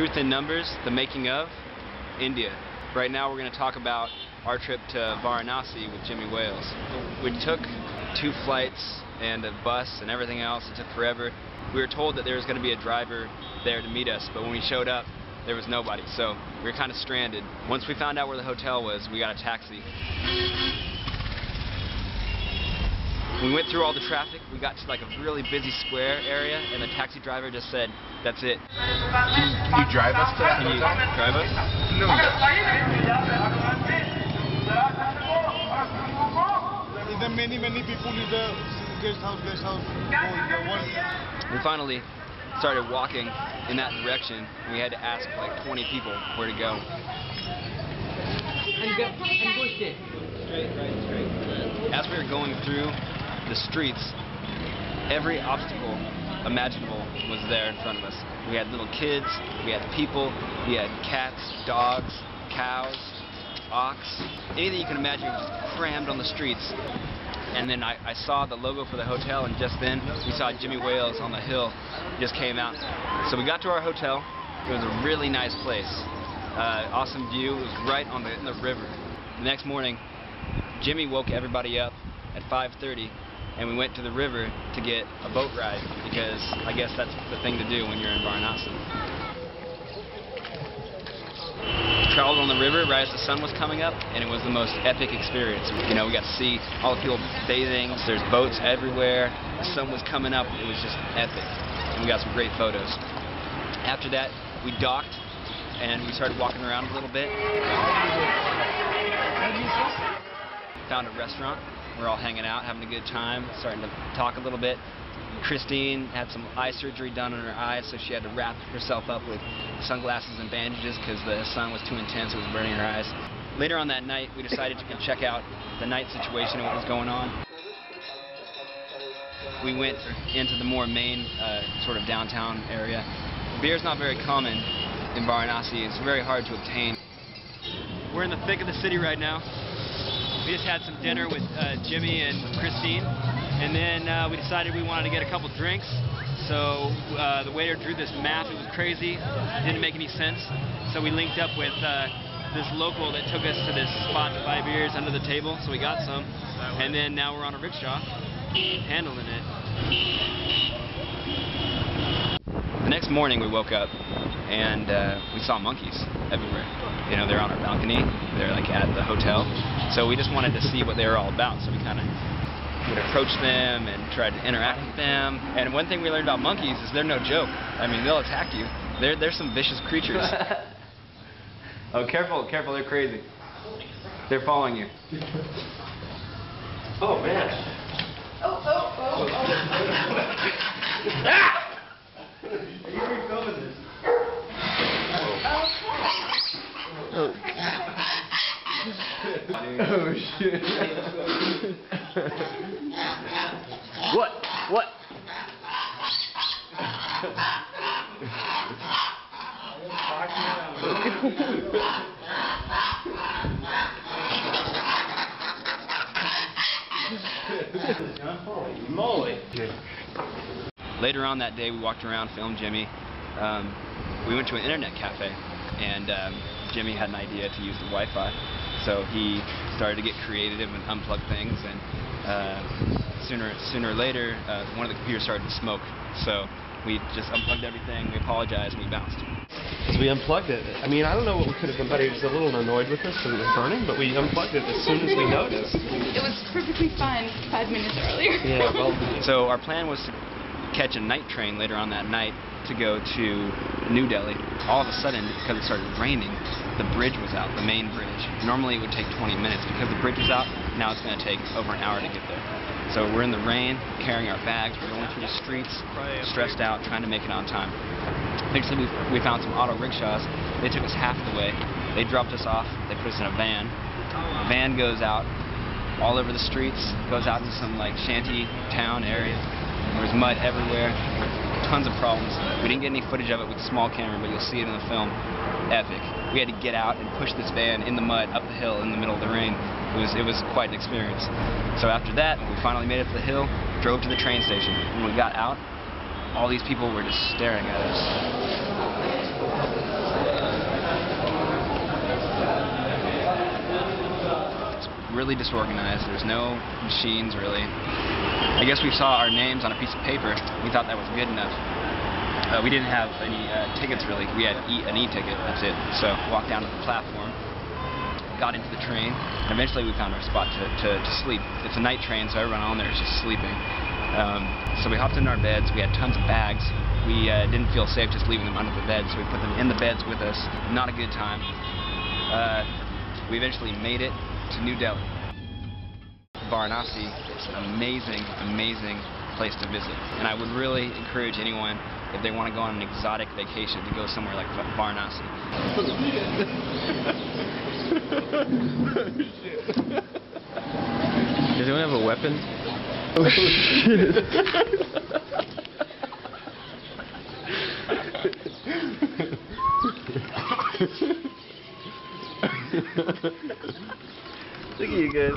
Truth in Numbers, the making of India. Right now we're going to talk about our trip to Varanasi with Jimmy Wales. We took 2 flights and a bus and everything else. It took forever. We were told that there was going to be a driver there to meet us, but when we showed up, there was nobody, so we were kind of stranded. Once we found out where the hotel was, we got a taxi. We went through all the traffic. We got to like a really busy square area, and the taxi driver just said, "That's it." Can you drive us to that? Can you drive us? No. There are many people in the guest house. We finally started walking in that direction. We had to ask like 20 people where to go. Straight. As we were going through the streets, every obstacle imaginable was there in front of us. We had little kids, we had people, we had cats, dogs, cows, ox, anything you can imagine was just crammed on the streets. And then I saw the logo for the hotel, and just then we saw Jimmy Wales on the hill. He just came out. So we got to our hotel. It was a really nice place. Awesome view. It was right on in the river. The next morning, Jimmy woke everybody up at 5:30, and we went to the river to get a boat ride, because I guess that's the thing to do when you're in Varanasi. Traveled on the river right as the sun was coming up, and it was the most epic experience. You know, we got to see all the people bathing. There's boats everywhere. The sun was coming up. It was just epic, and we got some great photos. After that, we docked, and we started walking around a little bit. Found a restaurant. We're all hanging out, having a good time, starting to talk a little bit. Christine had some eye surgery done on her eyes, so she had to wrap herself up with sunglasses and bandages because the sun was too intense, it was burning her eyes. Later on that night, we decided to check out the night situation and what was going on. We went into the more main sort of downtown area. Beer's not very common in Varanasi. It's very hard to obtain. We're in the thick of the city right now. We just had some dinner with Jimmy and Christine, and then we decided we wanted to get a couple drinks. So the waiter drew this map. It was crazy. It didn't make any sense. So we linked up with this local that took us to this spot to buy beers under the table. So we got some, and then now we're on a rickshaw handling it. The next morning we woke up and we saw monkeys everywhere. You know, they're on our balcony. They're like at the hotel. So we just wanted to see what they were all about. So we kind of would approach them and try to interact with them. And one thing we learned about monkeys is they're no joke. I mean, they'll attack you. They're some vicious creatures. Oh, careful, careful, they're crazy. They're following you. Oh, man. Oh. Ah! Are you filming this? Oh. Oh shit. What? Holy moly. Later on that day we walked around, filmed Jimmy. We went to an internet cafe, and Jimmy had an idea to use the Wi-Fi, so he started to get creative and unplug things, and sooner or later one of the computers started to smoke, so we just unplugged everything, we apologized, and we bounced. Because we unplugged it. I mean, I don't know what we could have done better. He was a little annoyed with us and it was burning, but we unplugged it as soon as we noticed. It was perfectly fine 5 minutes earlier. Yeah, well. So our plan was to catch a night train later on that night to go to New Delhi. All of a sudden, because it started raining, the bridge was out, the main bridge. Normally it would take 20 minutes. Because the bridge was out, now it's going to take over an hour to get there. So we're in the rain, carrying our bags, we're going through the streets, stressed out, trying to make it on time. Eventually we found some auto rickshaws. They took us half the way. They dropped us off, they put us in a van. The van goes out all over the streets, goes out into some like shanty town area. There was mud everywhere, tons of problems. We didn't get any footage of it with a small camera, but you'll see it in the film. Epic. We had to get out and push this van in the mud up the hill in the middle of the rain. It was quite an experience. So after that, we finally made it to the hill, drove to the train station. When we got out, all these people were just staring at us. really disorganized. There's no machines, really. I guess we saw our names on a piece of paper. We thought that was good enough. We didn't have any tickets, really. We had an e-ticket, that's it. So walked down to the platform, got into the train, and eventually we found our spot to sleep. It's a night train, so everyone on there is just sleeping. So we hopped in our beds. We had tons of bags. We didn't feel safe just leaving them under the bed, so we put them in the beds with us. Not a good time. We eventually made it to New Delhi. Varanasi is an amazing, amazing place to visit, and I would really encourage anyone, if they want to go on an exotic vacation, to go somewhere like Varanasi. Does anyone have a weapon? Oh shit! Look at you guys.